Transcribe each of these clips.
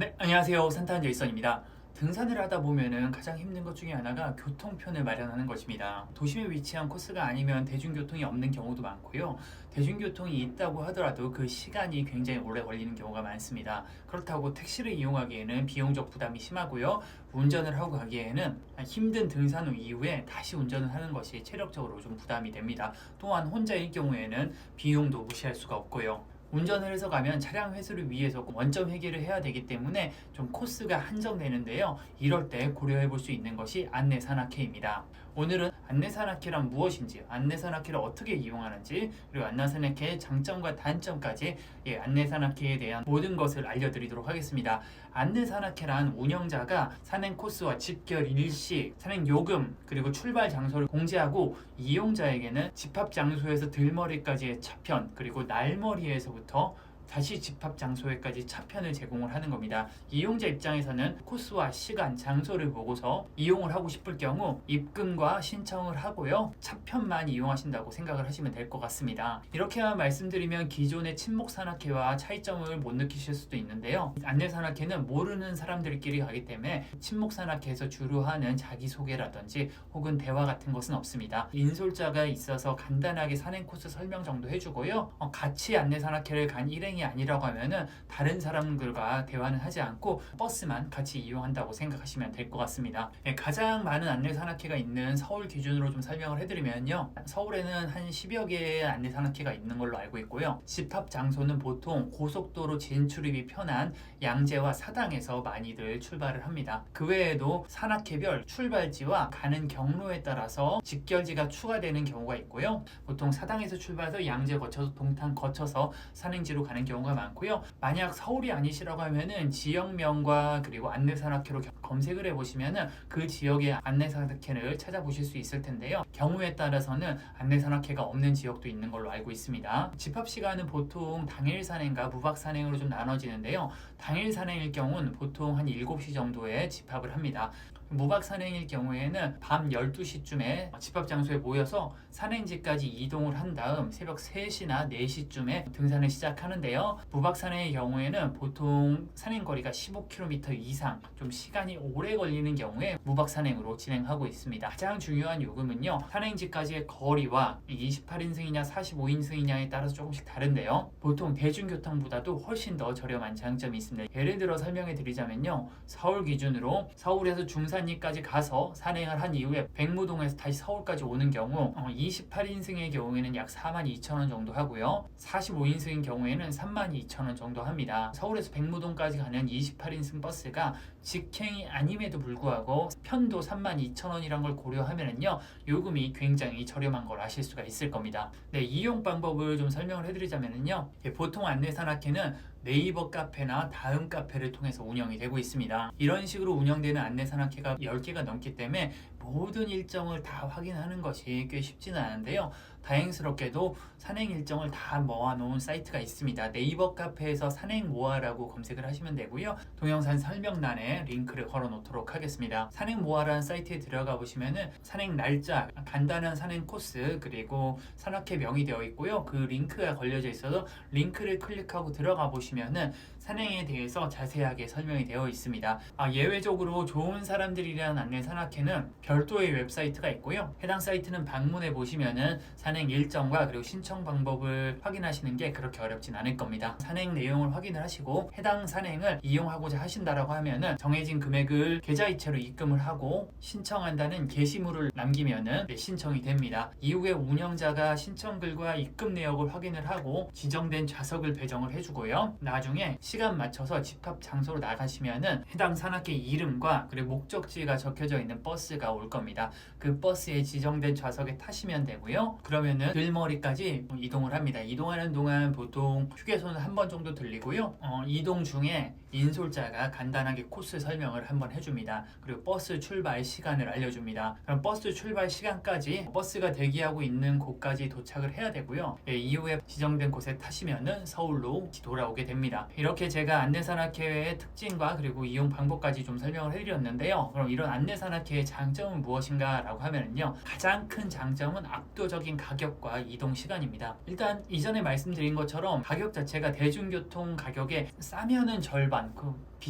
네, 안녕하세요. 산타한 제이선입니다. 등산을 하다 보면은 가장 힘든 것 중에 하나가 교통편을 마련하는 것입니다. 도심에 위치한 코스가 아니면 대중교통이 없는 경우도 많고요. 대중교통이 있다고 하더라도 그 시간이 굉장히 오래 걸리는 경우가 많습니다. 그렇다고 택시를 이용하기에는 비용적 부담이 심하고요. 운전을 하고 가기에는 힘든 등산 후 이후에 다시 운전을 하는 것이 체력적으로 좀 부담이 됩니다. 또한 혼자일 경우에는 비용도 무시할 수가 없고요. 운전을 해서 가면 차량 회수를 위해서 원점 회계를 해야 되기 때문에 좀 코스가 한정되는데요. 이럴 때 고려해 볼 수 있는 것이 안내산악회입니다. 오늘은 안내산악회란 무엇인지, 안내산악회를 어떻게 이용하는지, 그리고 안내산악회의 장점과 단점까지 안내산악회에 대한 모든 것을 알려드리도록 하겠습니다. 안내산악회란 운영자가 산행 코스와 집결 일시, 산행 요금, 그리고 출발 장소를 공지하고 이용자에게는 집합 장소에서 들머리까지의 차편, 그리고 날머리에서부터 다시 집합 장소에까지 차편을 제공을 하는 겁니다. 이용자 입장에서는 코스와 시간, 장소를 보고서 이용을 하고 싶을 경우 입금과 신청을 하고요. 차편만 이용하신다고 생각을 하시면 될 것 같습니다. 이렇게만 말씀드리면 기존의 친목산악회와 차이점을 못 느끼실 수도 있는데요. 안내산악회는 모르는 사람들끼리 가기 때문에 친목산악회에서 주로 하는 자기소개라든지 혹은 대화 같은 것은 없습니다. 인솔자가 있어서 간단하게 산행 코스 설명 정도 해주고요. 같이 안내산악회를 간 일행이 아니라고 하면은 다른 사람들과 대화는 하지 않고 버스만 같이 이용한다고 생각하시면 될 것 같습니다. 가장 많은 안내산악회가 있는 서울 기준으로 좀 설명을 해드리면요. 서울에는 한 10여 개의 안내산악회가 있는 걸로 알고 있고요. 집합 장소는 보통 고속도로 진출입이 편한 양재와 사당에서 많이들 출발을 합니다. 그 외에도 산악회별 출발지와 가는 경로에 따라서 직결지가 추가되는 경우가 있고요. 보통 사당에서 출발해서 양재 거쳐서 동탄 거쳐서 산행지로 가는 경우가 많고요. 만약 서울이 아니시라고 하면은 지역명과 그리고 안내산악회로 검색을 해보시면은 그 지역의 안내산악회를 찾아보실 수 있을 텐데요. 경우에 따라서는 안내산악회가 없는 지역도 있는 걸로 알고 있습니다. 집합시간은 보통 당일 산행과 무박 산행으로 좀 나눠지는데요. 당일 산행일 경우는 보통 한 7시 정도에 집합을 합니다. 무박 산행일 경우에는 밤 12시쯤에 집합 장소에 모여서 산행지까지 이동을 한 다음 새벽 3시나 4시쯤에 등산을 시작하는데요. 무박 산행의 경우에는 보통 산행 거리가 15km 이상 좀 시간이 오래 걸리는 경우에 무박 산행으로 진행하고 있습니다. 가장 중요한 요금은요. 산행지까지의 거리와 28인승이냐 45인승이냐에 따라서 조금씩 다른데요. 보통 대중교통보다도 훨씬 더 저렴한 장점이 있습니다. 예를 들어 설명해 드리자면요. 서울 기준으로 서울에서 중산리까지 가서 산행을 한 이후에 백무동에서 다시 서울까지 오는 경우 28인승의 경우에는 약 42,000원 정도 하고요. 45인승인 경우에는 32,000원 정도 합니다. 서울에서 백무동까지 가는 28인승 버스가 직행이 아님에도 불구하고 편도 32,000원이란 걸 고려하면은요. 요금이 굉장히 저렴한 걸 아실 수가 있을 겁니다. 네, 이용 방법을 좀 설명을 해드리자면은요. 보통 안내산악회는 네이버 카페나 다음 카페를 통해서 운영이 되고 있습니다. 이런 식으로 운영되는 안내산악회가 10개가 넘기 때문에 모든 일정을 다 확인하는 것이 꽤 쉽지는 않은데요. 다행스럽게도 산행 일정을 다 모아놓은 사이트가 있습니다. 네이버 카페에서 산행 모아라고 검색을 하시면 되고요. 동영상 설명란에 링크를 걸어 놓도록 하겠습니다. 산행 모아라는 사이트에 들어가 보시면은 산행 날짜, 간단한 산행 코스, 그리고 산악회 명이 되어 있고요. 그 링크가 걸려져 있어서 링크를 클릭하고 들어가 보시면은 산행에 대해서 자세하게 설명이 되어 있습니다. 예외적으로 좋은 사람들이라는 안내 산악회는 별도의 웹사이트가 있고요. 해당 사이트는 방문해 보시면은 산행 일정과 그리고 신청 방법을 확인하시는 게 그렇게 어렵진 않을 겁니다. 산행 내용을 확인을 하시고 해당 산행을 이용하고자 하신다라고 하면은 정해진 금액을 계좌이체로 입금을 하고 신청한다는 게시물을 남기면은 신청이 됩니다. 이후에 운영자가 신청글과 입금 내역을 확인을 하고 지정된 좌석을 배정을 해주고요. 나중에 시간 맞춰서 집합 장소로 나가시면은 해당 산악회 이름과 그리고 목적지가 적혀져 있는 버스가 올 겁니다. 그 버스에 지정된 좌석에 타시면 되고요. 그러면은 들머리까지 이동을 합니다. 이동하는 동안 보통 휴게소는 한 번 정도 들리고요. 이동 중에 인솔자가 간단하게 코스 설명을 한번 해줍니다. 그리고 버스 출발 시간을 알려줍니다. 그럼 버스 출발 시간까지 버스가 대기하고 있는 곳까지 도착을 해야 되고요. 이후에 지정된 곳에 타시면은 서울로 돌아오게 됩니다. 이렇게 제가 안내산악회의 특징과 그리고 이용 방법까지 좀 설명을 해드렸는데요. 그럼 이런 안내산악회의 장점은 무엇인가 라고 하면요. 가장 큰 장점은 압도적인 가격과 이동 시간입니다. 일단 이전에 말씀드린 것처럼 가격 자체가 대중교통 가격에 싸면은 절반,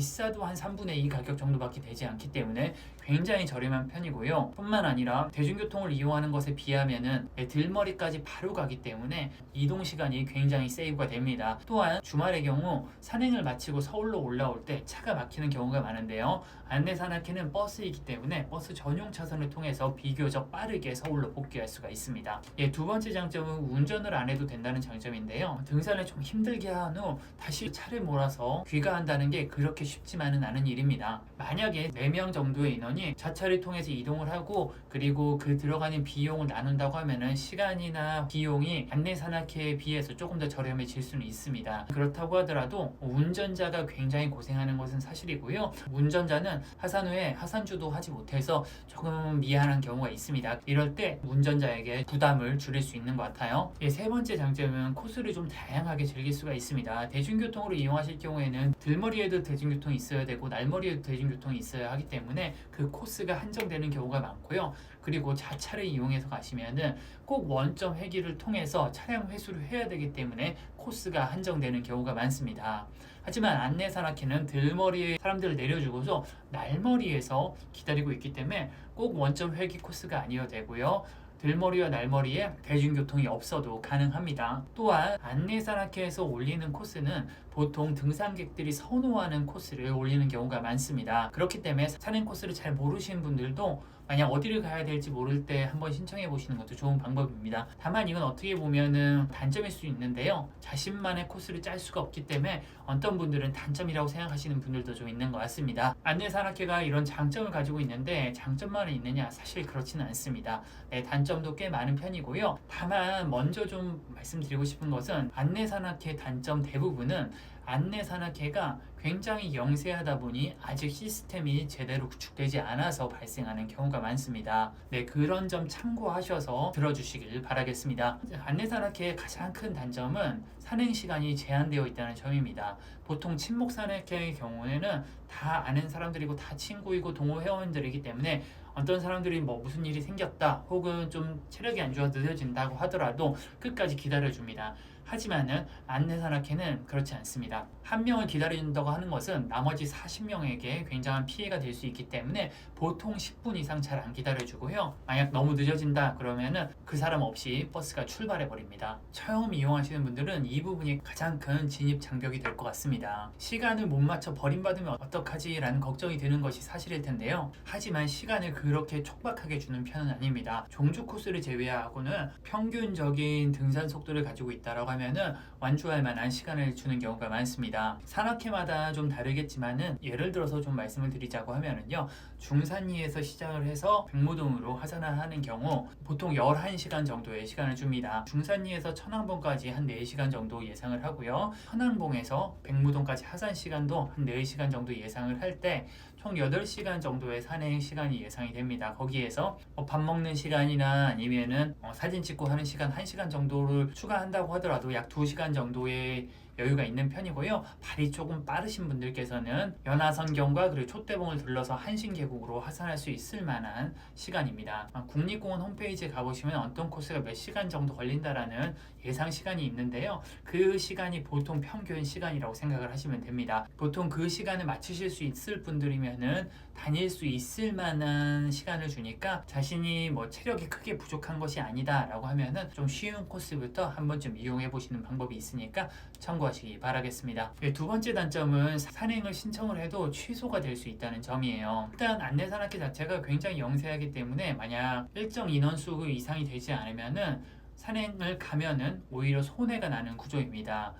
비싸도 한 3분의 2 가격 정도밖에 되지 않기 때문에 굉장히 저렴한 편이고요. 뿐만 아니라 대중교통을 이용하는 것에 비하면은 들머리까지 바로 가기 때문에 이동 시간이 굉장히 세이브가 됩니다. 또한 주말의 경우 산행을 마치고 서울로 올라올 때 차가 막히는 경우가 많은데요. 안내산악회는 버스이기 때문에 버스 전용 차선을 통해서 비교적 빠르게 서울로 복귀할 수가 있습니다. 두 번째 장점은 운전을 안 해도 된다는 장점인데요. 등산을 좀 힘들게 한 후 다시 차를 몰아서 귀가한다는 게 그렇게 쉽지만은 않은 일입니다. 만약에 4명 정도의 인원이 자차를 통해서 이동을 하고 그리고 그 들어가는 비용을 나눈다고 하면은 시간이나 비용이 안내산악회에 비해서 조금 더 저렴해질 수는 있습니다. 그렇다고 하더라도 운전자가 굉장히 고생하는 것은 사실이고요. 운전자는 하산 후에 하산주도 하지 못해서 조금 미안한 경우가 있습니다. 이럴 때 운전자에게 부담을 줄일 수 있는 것 같아요. 세 번째 장점은 코스를 좀 다양하게 즐길 수가 있습니다. 대중교통으로 이용하실 경우에는 들머리에도 대중교통이 있어야 되고 날머리에도 대중교통이 있어야 하기 때문에 그 코스가 한정되는 경우가 많고요. 그리고 자차를 이용해서 가시면은 꼭 원점 회기를 통해서 차량 회수를 해야 되기 때문에 코스가 한정되는 경우가 많습니다. 하지만 안내산악회는 들머리에 사람들을 내려주고서 날머리에서 기다리고 있기 때문에 꼭 원점 회기 코스가 아니어도 되고요. 들머리와 날머리에 대중교통이 없어도 가능합니다. 또한 안내산악회에서 올리는 코스는 보통 등산객들이 선호하는 코스를 올리는 경우가 많습니다. 그렇기 때문에 산행 코스를 잘 모르시는 분들도 만약 어디를 가야 될지 모를 때 한번 신청해 보시는 것도 좋은 방법입니다. 다만 이건 어떻게 보면은 단점일 수 있는데요. 자신만의 코스를 짤 수가 없기 때문에 어떤 분들은 단점이라고 생각하시는 분들도 좀 있는 것 같습니다. 안내산악회가 이런 장점을 가지고 있는데 장점만 있느냐? 사실 그렇지는 않습니다. 단점도 꽤 많은 편이고요. 다만 먼저 좀 말씀드리고 싶은 것은 안내산악회 단점 대부분은 안내산악회가 굉장히 영세하다 보니 아직 시스템이 제대로 구축되지 않아서 발생하는 경우가 많습니다. 그런 점 참고하셔서 들어주시길 바라겠습니다. 안내산악회의 가장 큰 단점은 산행 시간이 제한되어 있다는 점입니다. 보통 친목산악회의 경우에는 다 아는 사람들이고 다 친구이고 동호 회원들이기 때문에 어떤 사람들이 무슨 일이 생겼다 혹은 좀 체력이 안 좋아 늦어진다고 하더라도 끝까지 기다려줍니다. 하지만은 안내산악회는 그렇지 않습니다. 한 명을 기다린다고 하는 것은 나머지 40명에게 굉장한 피해가 될 수 있기 때문에 보통 10분 이상 잘 안 기다려주고요. 만약 너무 늦어진다 그러면은 그 사람 없이 버스가 출발해 버립니다. 처음 이용하시는 분들은 이 부분이 가장 큰 진입 장벽이 될 것 같습니다. 시간을 못 맞춰 버림받으면 어떡하지 라는 걱정이 드는 것이 사실일 텐데요. 하지만 시간을 그렇게 촉박하게 주는 편은 아닙니다. 종주 코스를 제외하고는 평균적인 등산 속도를 가지고 있다라고 하면은 완주할 만한 시간을 주는 경우가 많습니다. 산악회마다 좀 다르겠지만은 예를 들어서 좀 말씀을 드리자고 하면은요. 중산리에서 시작을 해서 백무동으로 하산을 하는 경우 보통 11시간 정도의 시간을 줍니다. 중산리에서 천왕봉까지 한 4시간 정도 예상을 하고요. 천왕봉에서 백무동까지 하산 시간도 한 4시간 정도 예상을 할 때 총 8시간 정도의 산행 시간이 예상이 됩니다. 거기에서 밥 먹는 시간이나 아니면은 사진 찍고 하는 시간 1시간 정도를 추가한다고 하더라도 약 2시간 정도의 여유가 있는 편이고요. 발이 조금 빠르신 분들께서는 연화선경과 그리고 촛대봉을 둘러서 한신계곡으로 하산할 수 있을 만한 시간입니다. 국립공원 홈페이지에 가보시면 어떤 코스가 몇 시간 정도 걸린다라는 예상 시간이 있는데요. 그 시간이 보통 평균 시간이라고 생각을 하시면 됩니다. 보통 그 시간을 맞추실 수 있을 분들이면은 다닐 수 있을 만한 시간을 주니까 자신이 체력이 크게 부족한 것이 아니다 라고 하면은 좀 쉬운 코스부터 한 번쯤 이용해 보시는 방법이 있으니까 참고하시기 바라겠습니다. 두 번째 단점은 산행을 신청을 해도 취소가 될 수 있다는 점이에요. 일단 안내산악회 자체가 굉장히 영세하기 때문에 만약 일정 인원수 이상이 되지 않으면은 산행을 가면은 오히려 손해가 나는 구조입니다.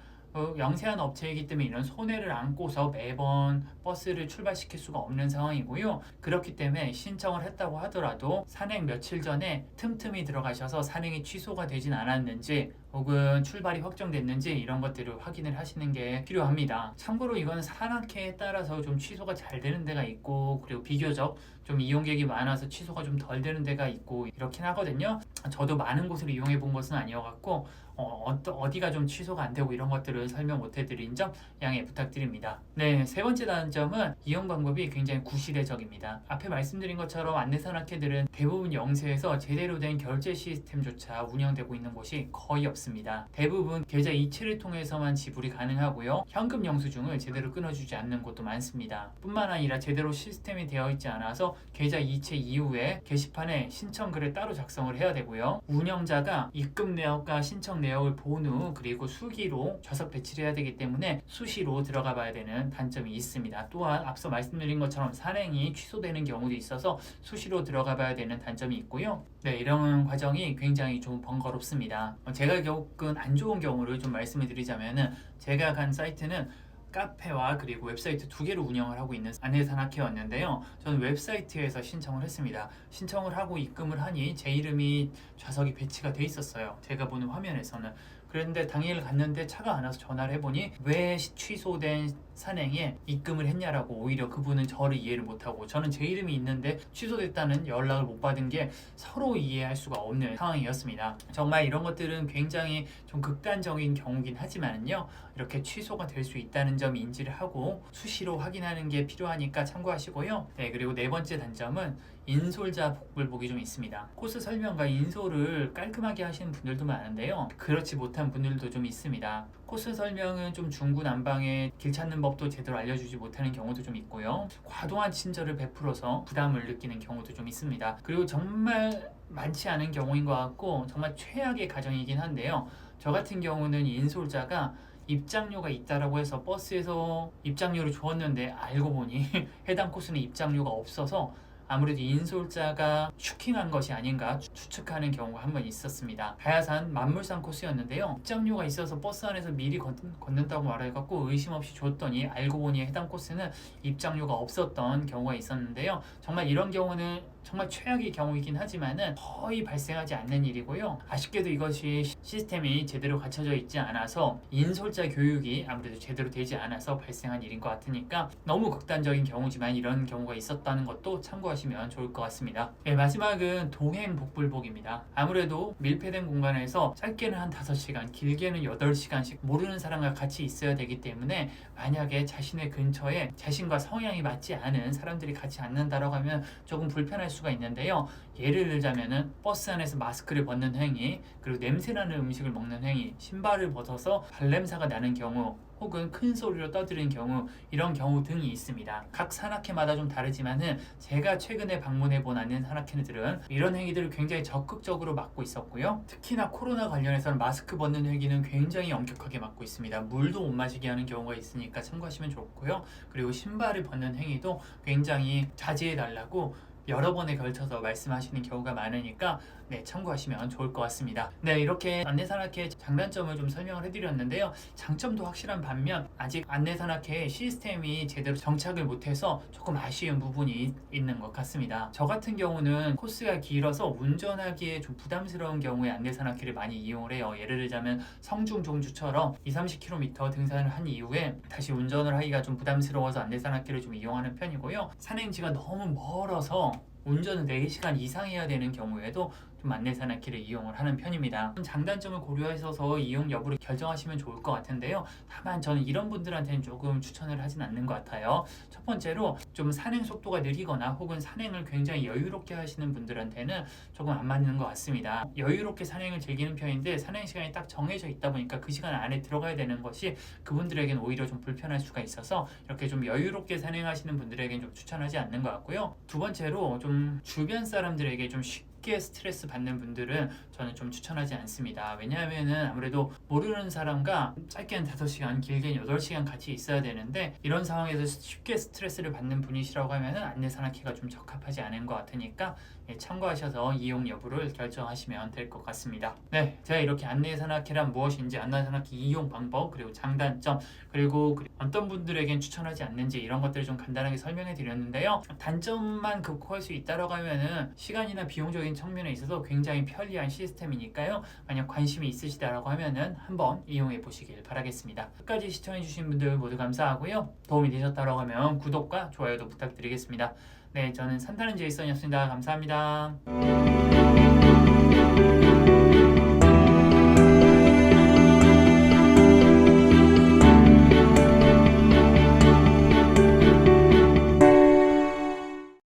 영세한 업체이기 때문에 이런 손해를 안고서 매번 버스를 출발시킬 수가 없는 상황이고요. 그렇기 때문에 신청을 했다고 하더라도 산행 며칠 전에 틈틈이 들어가셔서 산행이 취소가 되진 않았는지 혹은 출발이 확정됐는지 이런 것들을 확인을 하시는 게 필요합니다. 참고로 이거는 산악회에 따라서 좀 취소가 잘 되는 데가 있고 그리고 비교적 좀 이용객이 많아서 취소가 좀 덜 되는 데가 있고 이렇긴 하거든요. 저도 많은 곳을 이용해 본 것은 아니어갖고 어디가 좀 취소가 안 되고 이런 것들을 설명 못 해드린 점 양해 부탁드립니다. 세 번째 단점은 이용 방법이 굉장히 구시대적입니다. 앞에 말씀드린 것처럼 안내산악회들은 대부분 영세에서 제대로 된 결제 시스템조차 운영되고 있는 곳이 거의 없습니다. 없습니다. 대부분 계좌 이체를 통해서만 지불이 가능하고요. 현금 영수증을 제대로 끊어주지 않는 곳도 많습니다. 뿐만 아니라 제대로 시스템이 되어 있지 않아서 계좌 이체 이후에 게시판에 신청글을 따로 작성을 해야 되고요. 운영자가 입금 내역과 신청 내역을 본 후 그리고 수기로 좌석 배치를 해야 되기 때문에 수시로 들어가 봐야 되는 단점이 있습니다. 또한 앞서 말씀드린 것처럼 산행이 취소되는 경우도 있어서 수시로 들어가 봐야 되는 단점이 있고요. 네, 이런 과정이 굉장히 좀 번거롭습니다. 제가 겪은 안 좋은 경우를 좀 말씀을 드리자면은 제가 간 사이트는 카페와 그리고 웹사이트 두 개를 운영을 하고 있는 안내산악회였는데요. 저는 웹사이트에서 신청을 했습니다. 신청을 하고 입금을 하니 제 이름이 좌석이 배치가 돼 있었어요. 제가 보는 화면에서는. 그런데 당일 갔는데 차가 안 와서 전화를 해보니 왜 취소된 산행에 입금을 했냐라고 오히려 그분은 저를 이해를 못하고 저는 제 이름이 있는데 취소됐다는 연락을 못 받은 게 서로 이해할 수가 없는 상황이었습니다. 정말 이런 것들은 굉장히 좀 극단적인 경우긴 하지만요. 이렇게 취소가 될 수 있다는 점 인지를 하고 수시로 확인하는 게 필요하니까 참고하시고요. 네, 그리고 네 번째 단점은 인솔자 복불복이 좀 있습니다. 코스 설명과 인솔을 깔끔하게 하시는 분들도 많은데요. 그렇지 못한 분들도 좀 있습니다. 코스 설명은 좀 중구난방에 길 찾는 법도 제대로 알려주지 못하는 경우도 좀 있고요. 과도한 친절을 베풀어서 부담을 느끼는 경우도 좀 있습니다. 그리고 정말 많지 않은 경우인 것 같고 정말 최악의 가정이긴 한데요. 저 같은 경우는 인솔자가 입장료가 있다라고 해서 버스에서 입장료를 주었는데 알고 보니 해당 코스는 입장료가 없어서 아무래도 인솔자가 슈킹한 것이 아닌가 추측하는 경우가 한 번 있었습니다. 가야산 만물산 코스였는데요. 입장료가 있어서 버스 안에서 미리 걷는다고 말해갖고 의심 없이 줬더니 알고 보니 해당 코스는 입장료가 없었던 경우가 있었는데요. 정말 이런 경우는 정말 최악의 경우이긴 하지만은 거의 발생하지 않는 일이고요. 아쉽게도 이것이 시스템이 제대로 갖춰져 있지 않아서 인솔자 교육이 아무래도 제대로 되지 않아서 발생한 일인 것 같으니까 너무 극단적인 경우지만 이런 경우가 있었다는 것도 참고하시면 좋을 것 같습니다. 네, 마지막은 동행 복불복입니다. 아무래도 밀폐된 공간에서 짧게는 한 5시간, 길게는 8시간씩 모르는 사람과 같이 있어야 되기 때문에 만약에 자신의 근처에 자신과 성향이 맞지 않은 사람들이 같이 앉는다라고 하면 조금 불편할 수가 있는데요. 예를 들자면은 버스 안에서 마스크를 벗는 행위, 그리고 냄새나는 음식을 먹는 행위, 신발을 벗어서 발냄새가 나는 경우, 혹은 큰 소리로 떠드는 경우, 이런 경우 등이 있습니다. 각 산악회마다 좀 다르지만은 제가 최근에 방문해 본 안내산악회들은 이런 행위들을 굉장히 적극적으로 막고 있었고요. 특히나 코로나 관련해서는 마스크 벗는 행위는 굉장히 엄격하게 막고 있습니다. 물도 못 마시게 하는 경우가 있으니까 참고하시면 좋고요. 그리고 신발을 벗는 행위도 굉장히 자제해 달라고 여러 번에 걸쳐서 말씀하시는 경우가 많으니까 네, 참고하시면 좋을 것 같습니다. 네, 이렇게 안내산악회 장단점을 좀 설명을 해드렸는데요. 장점도 확실한 반면 아직 안내산악회 시스템이 제대로 정착을 못해서 조금 아쉬운 부분이 있는 것 같습니다. 저 같은 경우는 코스가 길어서 운전하기에 좀 부담스러운 경우에 안내산악회를 많이 이용을 해요. 예를 들자면 성중 종주처럼 2-30km 등산을 한 이후에 다시 운전을 하기가 좀 부담스러워서 안내산악회를 좀 이용하는 편이고요. 산행지가 너무 멀어서 운전을 4시간 이상 해야 되는 경우에도 좀 안내산악회를 이용을 하는 편입니다. 장단점을 고려하셔서 이용 여부를 결정하시면 좋을 것 같은데요. 다만 저는 이런 분들한테는 조금 추천을 하진 않는 것 같아요. 첫 번째로 좀 산행 속도가 느리거나 혹은 산행을 굉장히 여유롭게 하시는 분들한테는 조금 안 맞는 것 같습니다. 여유롭게 산행을 즐기는 편인데 산행 시간이 딱 정해져 있다 보니까 그 시간 안에 들어가야 되는 것이 그분들에게는 오히려 좀 불편할 수가 있어서 이렇게 좀 여유롭게 산행하시는 분들에게는 좀 추천하지 않는 것 같고요. 두 번째로 좀 주변 사람들에게 좀 쉽게 스트레스 받는 분들은 저는 좀 추천하지 않습니다. 왜냐하면은 아무래도 모르는 사람과 짧게는 5시간, 길게는 8시간 같이 있어야 되는데 이런 상황에서 쉽게 스트레스를 받는 분이시라고 하면은 안내산악회가 좀 적합하지 않은 것 같으니까 참고하셔서 이용 여부를 결정하시면 될 것 같습니다. 네, 제가 이렇게 안내산악회란 무엇인지, 안내산악회 이용 방법, 그리고 장단점, 그리고 어떤 분들에겐 추천하지 않는지 이런 것들을 좀 간단하게 설명해 드렸는데요. 단점만 극복할 수 있다라고 하면은 시간이나 비용적인 측면에 있어서 굉장히 편리한 시스템이니까요. 만약 관심이 있으시다라고 하면은 한번 이용해 보시길 바라겠습니다. 끝까지 시청해 주신 분들 모두 감사하고요. 도움이 되셨다라고 하면 구독과 좋아요도 부탁드리겠습니다. 네, 저는 산타는 제이슨이었습니다. 감사합니다.